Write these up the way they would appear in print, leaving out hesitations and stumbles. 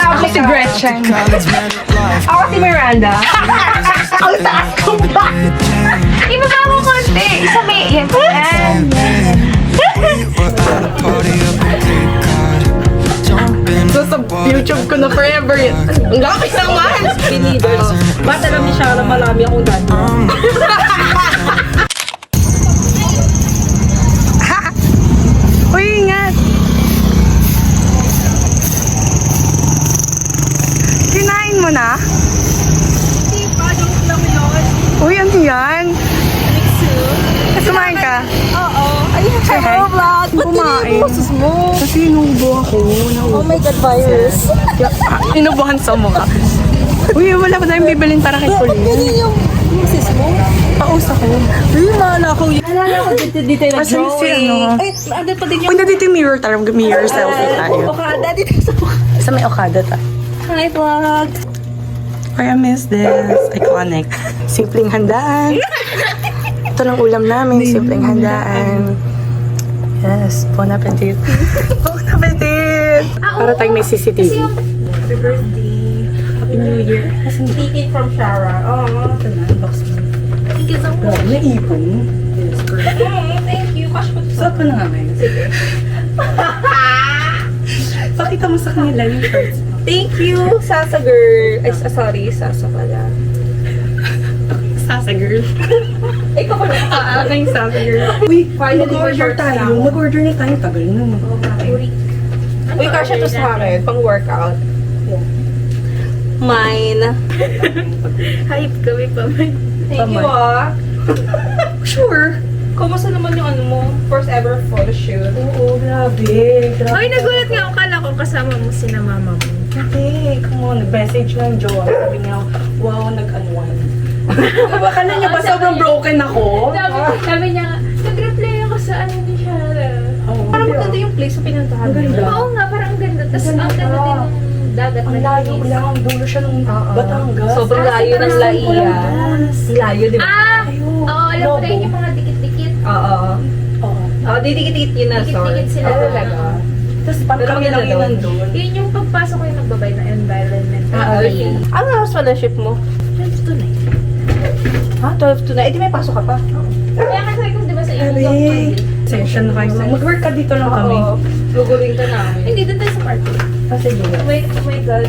Ako si Gretchen. Ako si Miranda. Ang taas ko ba? Ibaba mo konti. Isa may yan. So sa YouTube ko na forever yun. Ang lapit naman! Leaders. Ba't alam ni Shara marami akong dati? Uy, ingat! Kinain mo na? Hindi pa, joke lang yun. Uy, ano yan? Kumain ka? Oo. Ayun, Hi. Shara vlog. Kumain. Boses mo. Kasi inubo ako. Oh my God, virus. Inubuhan sa mukha. Uy, wala pa tayong bibilin para kay Pauline. Ganyan yung boses mo. Paus ako. Uy, mahala ko yun. Alala ko dito yung Asan si ano? Ay, ano pa din Uy, yung... nandito yung mirror. Tara, mirror selfie tayo. Okada dito sa mukha. Sa may Okada tayo. Hi, vlog. I miss this. Iconic. Simpleng handaan. Ito lang ulam namin. Simpleng handaan. Yes. Bon appetit. Bon appetit. Para tayong may CCTV. Happy birthday. Happy New Year. Ticket from Shara. Oo. Ito na, box mo. Thank you so much. Naipon. Yes, perfect. Thank you. Cash po to. Suot ko na nga ngayon. Sige. Pakita mo sa kanila yung shirts. Thank you, Sasa girl. Ay, sorry, Sasa pala. Sasa girl. Ikaw pala. Ano yung Sasa girl? Uy, Finally, mag-order shorts tayo. lang. Mag-order na tayo. Tagal na. Uy, kasha to sa akin. Pang workout. Mine. Hype kami pa man. Thank you, ah. Sure. Kumusta naman yung ano mo? First ever photo shoot. Oo, grabe. Ay, nagulat nga ako. Kala ko kasama mo sina mama mo. Grabe. Come on, nag-message ng Jowa. Sabi niya, wow, nag-unwind. Akala niya ba sobrang broken ako? Sabi niya, nag-reply ako sa ano ni Shara. Parang maganda yung place na pinuntahan Ang ganda. mo. Oo nga, parang ang ganda. Tapos Ang ang ganda. ganda din ng dagat Ang na layo linis. lang. Ang dulo siya ng Batangas. Sobrang layo ng Laia. Layo, di ba? Ah! Ayo. Oo, alam ko na yun yung mga dikit-dikit. Oo. Oo. Oo, didikit-dikit yun na, Dikit-dikit sila Oo. talaga. Tapos parang kami lang yun nandun. Yun yung pagpasok ko yung nagbabay ng environmental Ah, play. ano oras pala shift mo? 12 to 9. Ha? 12 to 9? Eh, di may pasok ka pa. Kaya nga sabi ko, di ba sa inyo? Grabe. Session na kayo. Mag-work ka dito lang kami. Oo. Gugulin ka namin. Hindi, doon tayo sa party. Kasi diba? Oh my God.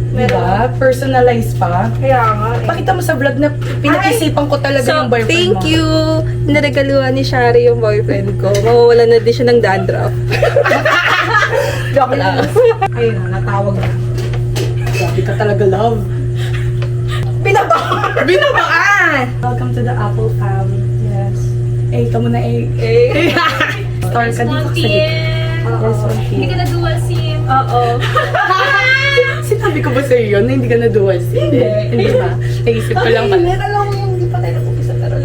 Diba? Personalized pa. Kaya nga. Pakita mo sa vlog na pinag-isipan ko talaga yung boyfriend thank mo. you. Naregaluhan ni Shari yung boyfriend ko. Mawawala na din siya ng dandruff. Joke lang. Ayun na, natawag na. Sabi ka talaga, love. Binabaan! Binabaan! Welcome to the Apple fam. Yes. Eh, ikaw muna eh. Eh. Star ka dito kasi. Yes, Hindi ka na dual SIM. Oo. Sinabi ko ba sa'yo yun na hindi ka na dual SIM? Hindi ba? Naisip ko lang pala. Alam mo yung hindi pa tayo nag-upisa. Pero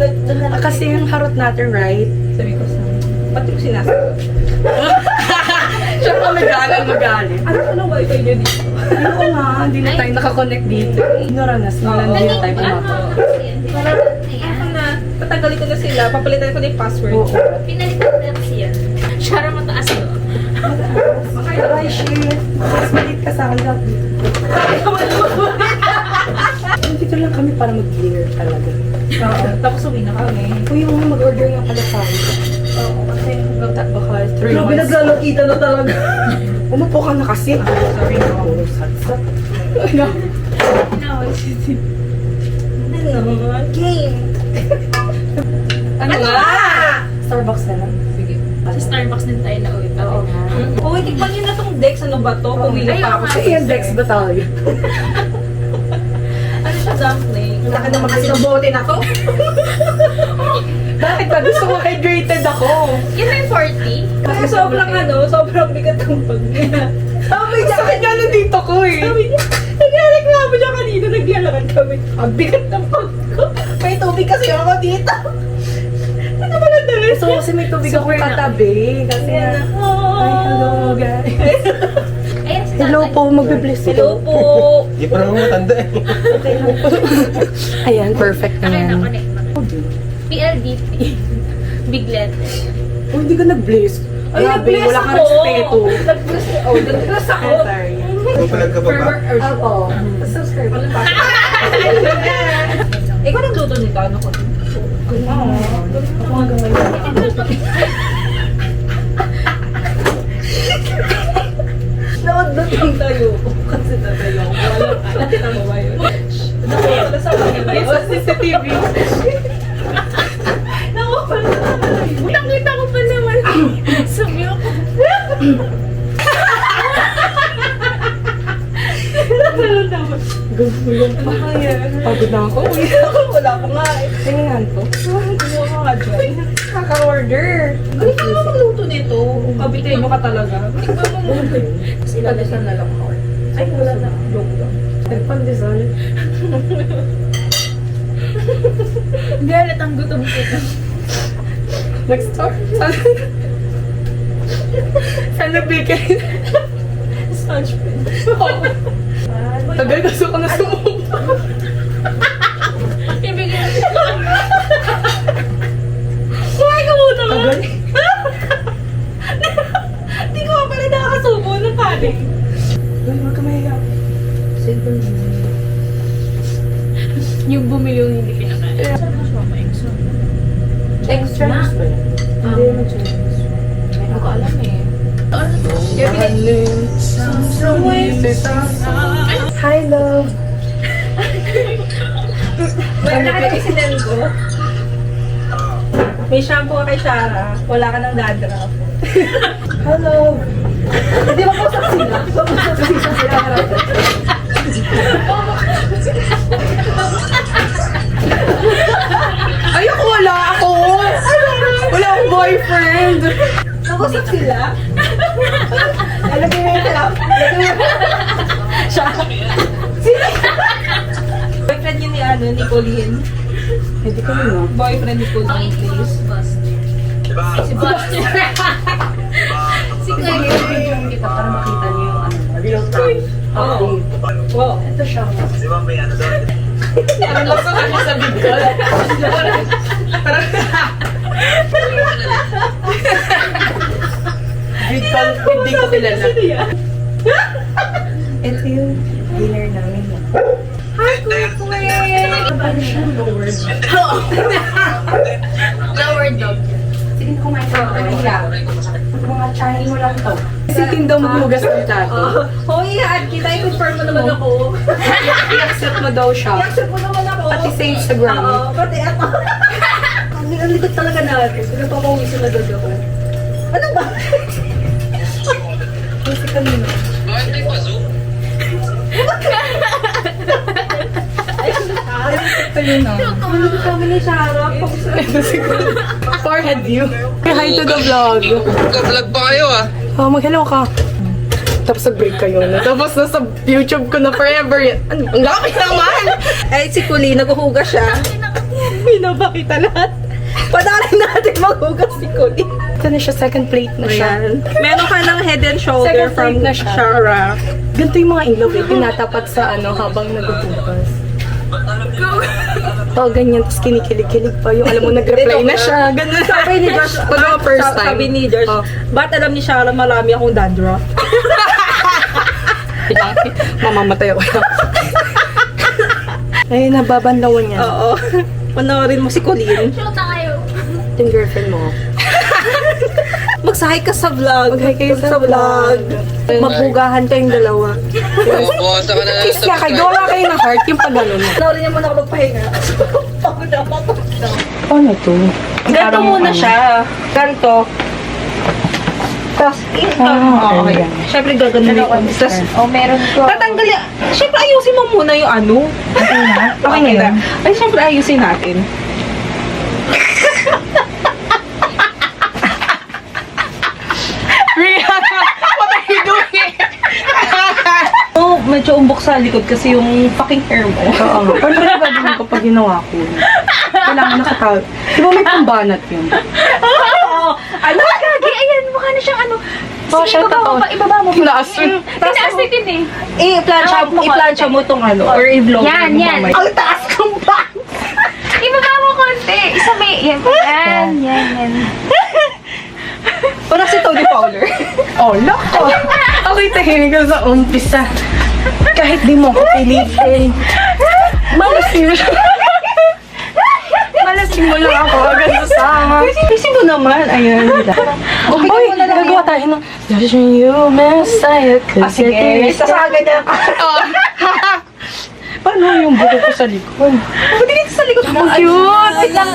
Kasi yung harot natin, right? sabi ko sa pati ko sinasagot. Siya pa magalit. Ano ko ng wifi niyo dito? Oo nga, hindi na tayo nakakonect dito. Ignoranas na lang din na tayo pumapasok. Ako na, patagalin ko na sila. Papalitan ko na yung password. Oo. Pinalitan na kasi yan. Shara mataas do. Ay, shit. Mas malit ka sa akin, love. Dito lang kami para mag-clear talaga. Oo. Tapos uwi na kami. Uy, yung mag-order nga pala tayo. Oo. Kasi Baka 3 grabe months. naglalakita na talaga. Umupo ka na kasi. Sorry na ako. Satsat. No. Ano naman? Game. Ano nga? Starbucks na lang. Sige. Sa Starbucks din tayo na uwi pa. Oo nga. Oh, tikpan niyo na tong Dex. Ano ba to? Pumili pa ako sa Ay, yung Dex ba tayo? Ano siya, dumpling? Laki naman kasi ng bote na to. Bakit ba? Gusto ko hydrated ako. Yun na yung 40. Kasi sobrang bigat ng bag niya. Sabi niya, Sakit nga nandito ko eh. sabi niya, nagreklamo niya kanina, naglalakad kami. Ang bigat ng bag ko. May tubig kasi ako dito. Ano ba nandala? So, kasi may tubig ako katabi. Kasi Ayan na. Ay, hello guys. Ayan, sa Hello tatay. po, magbe-bless Hello po. Hindi pa naman matanda eh. Ayan, perfect na Akin na yan. connect na. PLDT. Big letter. Oh, hindi ka nag-bless. Ay, Grabe, nag-bless wala kang ako. respeto. Oh, nagras ako. Sorry. Papalag ka pa ba? Oo. Subscribe. Ikaw nagluto nito, ano ko? Ako hanggang ngayon. Naon tayo. Kasi tatayo ako. Walang alam. Tama ba yun? Naku, sa mga ba yun? CCTV. Naku, pala sa mga yun. Nakita ko pa naman. Sabi ako. Pagod na ako. Wala ko nga eh. Tingnan ko. Hindi mo nga dyan. Kaka-order. Galing ka naman magluto nito. Kabiteño ka talaga. Ikaw mo muna. Kasi nagdasal na lang ako. Ay, wala na. Joke lang. Nagpandesal. Hindi halatang gutom ko. Next door. Sana bakery. Sponge pen. Tagal gusto ko na sumupa. Ibigay Kumain ka muna ka. Tagal. Hindi ko pa pala nakakasubo ng kanin. Uy, huwag ka mahiya. yung bumili yung hindi pinakain. Saan mas mama extra? Extra. Hindi naman Chinese. Hindi ko alam eh. Hi, love. Wala ka na sinend ko. May shampoo ka kay Shara. Wala ka ng dandruff. Hello. Hindi mo posap sila. Posap sila. Ayoko, wala ako. Wala akong boyfriend. Nakusap sila. Alagay mo yung club. Siya. Sino? Boyfriend yun ni ano, ni Colleen. Hindi ko na. Boyfriend ni Colleen, please. Si Buster. Si Kuya. Video kita para makita niyo yung ano, real time. Oo. Wow. Ito siya. Ano gusto ka niya sa video? Hindi ko kilala. Sino yan? Ito yung dinner namin. Hi, Kuya! Lower dog. Sige na kumain ka. Mga Chinese mo lang to. Kasi tindaw maghugas ng plato. Hoy, kita i-confirm mo naman ako. I-accept mo daw siya. I-accept mo naman ako. Pati sa Instagram. Oo, pati ako. Ang likod talaga natin. Pinagpapawisan na doon ako. Ano ba? Kasi kanina. Ito yun ah. Ano kami ni Shara? Forehead view. Say hi to the vlog. Vlog pa kayo ah. Oh, mag-hello ka. Tapos nag-break kayo na. Tapos nasa YouTube ko na forever yan. Ano? Ang lapit naman! Eh, si Kuli, naghuhugas siya. Pinapakita lahat. Padaling natin maghugas si Kuli. Ito na siya, second plate na siya. Ayan. Meron ka ng head and shoulder Second from plate na siya. Shara. Ganito yung mga in-love eh. Tinatapat sa ano habang naghuhugas. Oh, ganyan. Tapos kinikilig-kilig pa yung alam mo, nag-reply na siya. Ganun. Sabi ni Josh, Pag mga first time. Sabi ni Josh, Oh. ba't alam ni Shara marami akong dandruff? Mamamatay ako. Ay, nababanlawan niya. Oo. Panoorin mo si Colleen. Shoot na kayo. Yung girlfriend mo. Magsahay ka sa vlog. Mag-hi kayo sa vlog. Magbugahan kayong dalawa. Buwasa ka na lang Kiss ka kayo. Gawa kayo ng heart yung pag-ano mo. Panoorin niya muna ako magpahinga. Pagod na ako. Ano to? Ganto muna siya. Ganto. Tapos, okay. Siyempre gaganda na yung Tapos, meron ko. tatanggal yan. Siyempre ayusin mo muna yung ano. Okay na? Okay na. Ay, siyempre ayusin natin. Rihanna! What are you doing? Oh, medyo umbok sa likod kasi yung fucking hair mo. Oo. Paano ba gagawin ko pag ginawa ko? Kailangan nakatawag. Di ba may pambanat yun? Oo. Ano? Gagi, ayan, mukha na siyang ano. Oh, siya totoo. Ibaba mo. Kinaasin. Tinaasitin eh. I-plancha mo tong ano, or i-vlog Yan, mo yan. mamaya. Ang taas kong bang! Ibaba mo konti. Isa may, yan. Parang si Tony Fowler. Oh, lako. Okay, tahimik ka sa umpisa. Kahit di mo ako pilitin. Malasing mo lang ako agad sasama. Kasi mo naman, ayan. Uy, gagawa tayo ng Just you, Messiah. Sige, sasagad na. Paano yung buto ko sa likod? Ba't dito sa likod mo? Cute! Wait lang.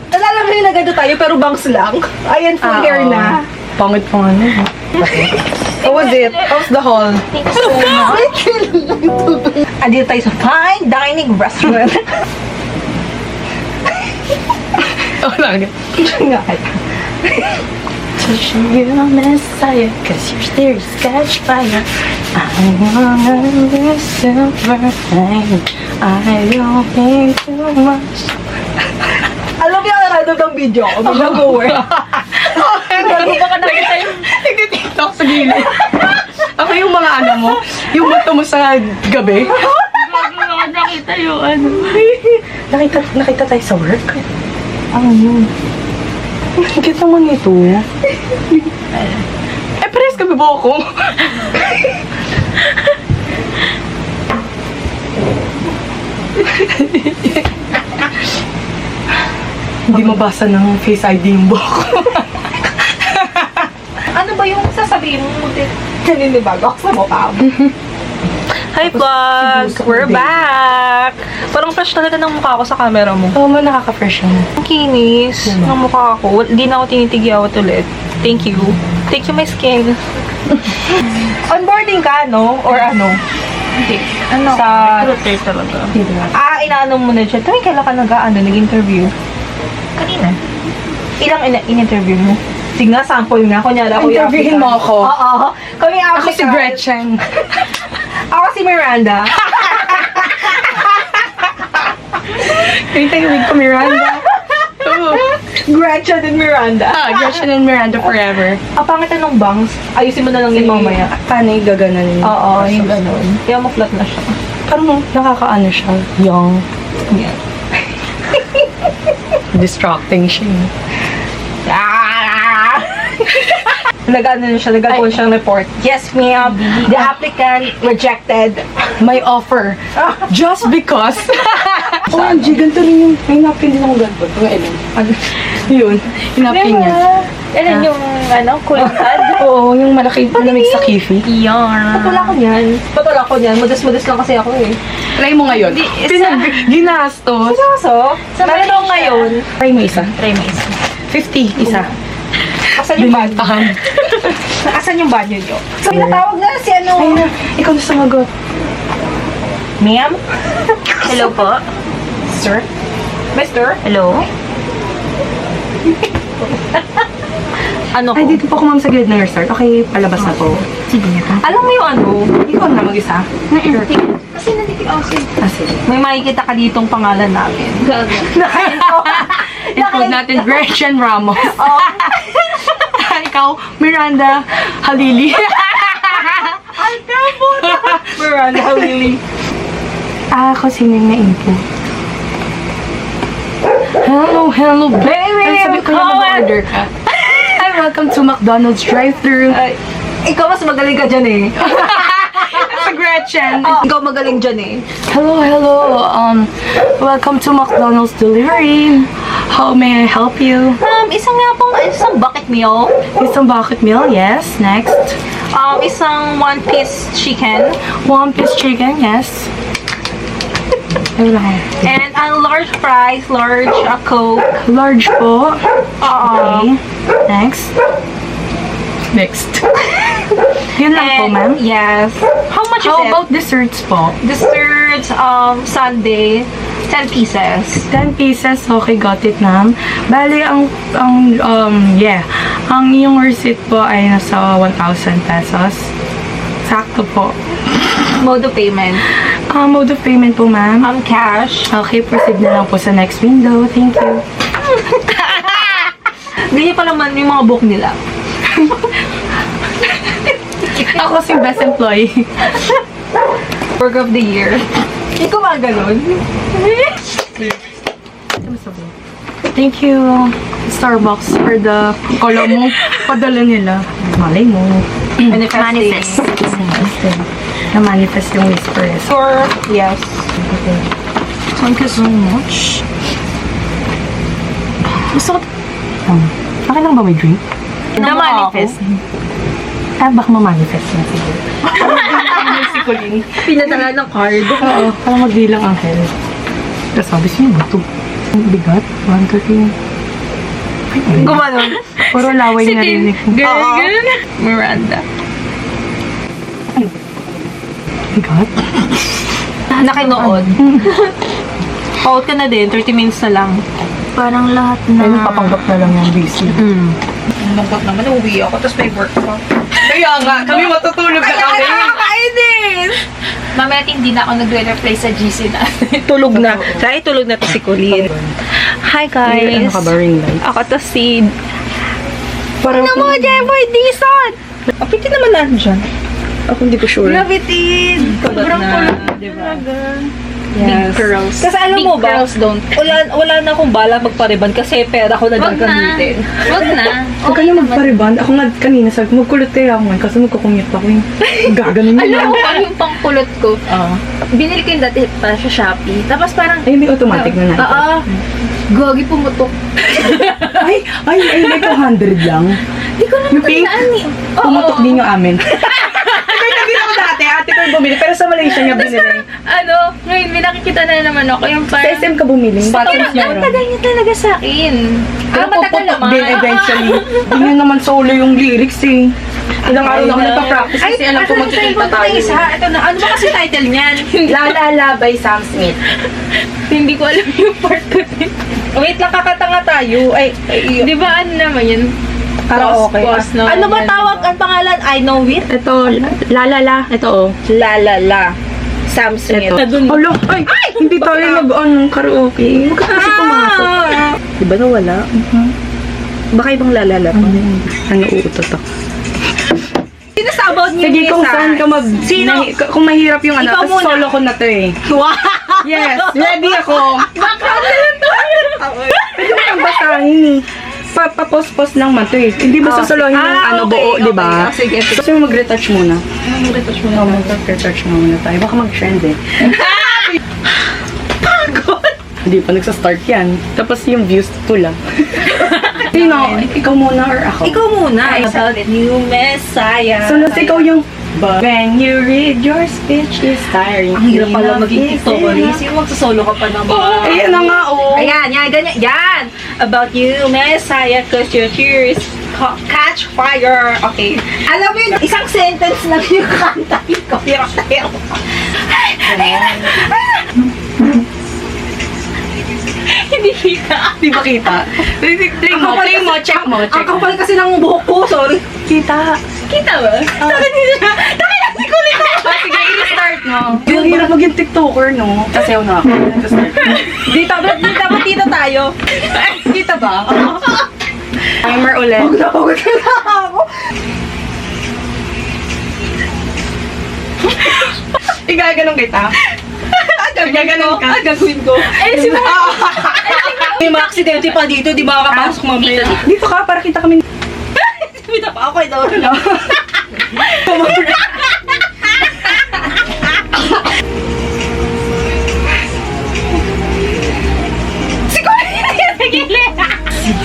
Nalala mo yung nagado tayo pero bangs lang. Ayan, full hair na. Pangit pa nga na. How was it? How's the haul? Andito tayo sa fine dining restaurant. Oh, lang. Nga kaya. Just you, Messiah, 'cause you're still catch fire. I wanna listen for time. I don't think too much. Alam mo yung random ng video ko, mag-go-work. Hindi ba ka nakita yung... Nagtitiktok sa gilid. Ako yung mga ano mo, yung bato mo sa gabi. Bago ako nakita yung ano. Nakita tayo sa work? Ano? Kita mo nito. Eh, pares kami ba ako? Hindi mabasa ng face ID yung buhok ko. Ano ba yung sasabihin mo? Naninibago ako sa mukha mo. Hi vlog! We're back! Parang fresh talaga ng mukha ko sa camera mo. Oo, mo nakaka-fresh yun. Ang kinis ng mukha ko. Hindi na ako tinitigiyawat ulit. Thank you. Thank you my skin. Onboarding ka, no? Or ano? Hindi. Ano? Sa... Recruiter talaga. inaano mo na dyan. Tuwing kailan ka nag-interview? Kanina. Ilang in-interview mo? Sige nga, sample nga. Kunyari ako yung Interviewin mo ako. Oo. Kami yung Ako si applicant. Gretchen. Ako si Miranda. Kaya ko Miranda. Oo. Gretchen and Miranda. Gretchen and Miranda forever. Pangit na nung bangs. Ayusin mo na lang yun mamaya. Paano yung gaganan? Oo, yung ganun. Kaya ma-flat na siya. Parang nakakaano siya. Young. Yan. Distracting siya. Nag-ano na siya, nag-go siyang report. Yes, ma'am. The applicant rejected. My offer. Just because. OMG, ganito rin yung, may napin din akong ganito. Mga ilan. Ano? Yun, hinapin niya. Yan yung ano, kulantad. Oo, yung malaki, malamig sa kifi. Yan. Patula ko niyan. Patula ko niyan. Madas-madas lang kasi ako eh. Try mo ngayon. Ginastos. Kaso, meron ngayon. Try mo isa. Try mo isa. 50, isa. Asan yung banyo? Binantahan. Asan yung banyo niyo? So, pinatawag na si ano. Ay na, ikaw na sumagot. Ma'am? Hello po. Sir? Mister? Hello. Ano ko? Ay, dito po ako ma'am sa gilid ng resort. Okay, palabas na po. Sige. Alam mo yung ano? Ikaw na mag-isa. Kasi nandito ako si... Ah, sige. May makikita ka ditong pangalan namin. Include natin Gretchen Ramos. Oh. Ikaw, Miranda Halili. Miranda Halili. Ako sino yung na-info. Hello, baby! Ay, sabi ko yung mag-order ka. Hi, welcome to McDonald's drive-thru. Ikaw mas magaling ka dyan eh. Sa Gretchen. Ikaw magaling dyan eh. Hello. Welcome to McDonald's delivery. How may I help you? Isang bucket meal. Isang bucket meal, yes. Next. Isang one-piece chicken. One piece chicken, yes. Ayun lang. And large fries, large Coke. Large po. Oo. Okay. Next. Yun lang po, ma'am. Yes. How much How is about desserts po? it? Desserts, Sunday, 10 pieces. 10 pieces. Okay, got it, ma'am. Bali, ang iyong receipt po ay nasa 1,000 pesos. Sakto po. Mode of payment. Mode of payment po, ma'am. Cash. Okay, proceed na lang po sa next window. Thank you. Ganyan pa naman yung mga book nila. Ako si best employee. Work of the year. Ikaw ba ganun? Thank you, Starbucks, for the kala mo. Padala nila. Malay mo. Manifest. Na-manifest yung whispers. Or, yes. Thank you so much. Gusto ko... Okay lang ba may drink? Na-manifest. Baka ma-manifest na siguro. Pinadala ng card. Oo, parang magbilang ang hell. Tapos sabi siya, ito. Ang bigat. 130. Gumanon. Puro laway na rin. Girl. Miranda. Bigat? Nakinood. Out ka na din, 30 minutes na lang. Parang lahat na. Ay, nagpapanggap na lang yung busy. Lungkot naman, uuwi ako, tapos may work pa. Kaya nga, kami matutulog na kami. Nakakainis! Mamaya hindi na ako nagre-reply sa GC na. Tulog na. Kaya tulog na to si Colleen. Hi guys. Ano ka ba, ring light? Ako to si... Parang Ano mo, Jeboy Dison? Apiti naman na dyan. ako hindi ko sure. Gravitin! Sobrang kulot na, diba? Big curls. Kasi alam Big mo ba, curls don't. wala na akong bala magpariban kasi pera ko na gagamitin. Wag na. Huwag ka na magpa-reband. Ako nga kanina sabi ko, magkulot kaya ako ngayon kasi magkukumute ako yung gaganon Alam yun. mo kung yung pangkulot ko, binili ko yung dati pa sa Shopee. Tapos parang, Ay, hindi automatic na na. Gogi pumutok. Ay, may 200 lang. Hindi ko na Yung pink? matandaan eh. Pumutok din yung amin. Ay, nabili ako dati. Ate ko yung bumili. Pero sa Malaysia niya binili. Ngayon may nakikita na naman ako yung Sa parang, SM ka bumili. ang tagal niya talaga sa akin. Pero Matagal puputok naman. din eventually. Hindi nyo naman solo yung lyrics eh. Ilang araw na ako nagpa-practice kasi alam ko magkikita tayo. Ito na, ano ba kasi title niyan? La La La by Sam Smith. Hindi ko alam yung part ko din. Wait lang, kakatanga tayo. Di ba ano naman yun? Karaoke. Pause, no? Ano ba tawag ang pangalan? I know it? Ito, La La La. Ito oh. La La La. Sam Smith. Ito. Alo, ay, hindi tayo nag-on karaoke. Huwag ka kasi pumasok. Di ba nawala? Baka ibang lalala pa. Ano, uutot ako. Sino sa about niyo? Sige, kung saan ka Sino? kung mahirap yung ano, Ikaw tapos muna. solo ko na to eh. Wow! Yes, ready ako. Background na lang to. Pwede mo kang basahin eh. Papos-pos lang man to eh. Hindi ba susuluhin yung ano okay, buo, di ba? okay. Sige. Gusto mo mag-retouch muna? Mag-retouch mo Oo, mag-retouch muna tayo. Baka mag-trend eh. Hindi pa nagsa-start yan. Tapos yung views, ito lang. Sino? Ikaw muna or ako? Ikaw muna. About new Messiah. So, nasa ikaw yung But when you read your speech is tiring. Ang hirap pala maging TikTokeris. Yung magsasolo ka pa naman. Ayan na nga, oh. Ayan, yan, ganyan. Yan! About you, Messiah, cause your tears catch fire. Okay. Alam mo yun, isang sentence lang yung kanta. Hirap na hirap. Hindi kita. Di ba kita? Play mo, check mo, Ang check mo. kapal kasi ng buhok ko, sorry. Kita. Kita ba? Bakit hindi siya? Bakit si kulit ako? Sige, i-start mo. Yung hirap maging TikToker, no? Kasi ako na ako. Nag-start. Dito ba dito tayo? Kita ba? Timer ulit. Pagod na ako. Igaganon kita. Igaganon ka. Gagawin ko. Eh, si may mga aksidente pa dito, di ba makapasok mamaya? Dito ka, para kita kami. Dito pa ako, ito. No?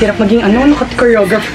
Hirap maging ano, choreographer.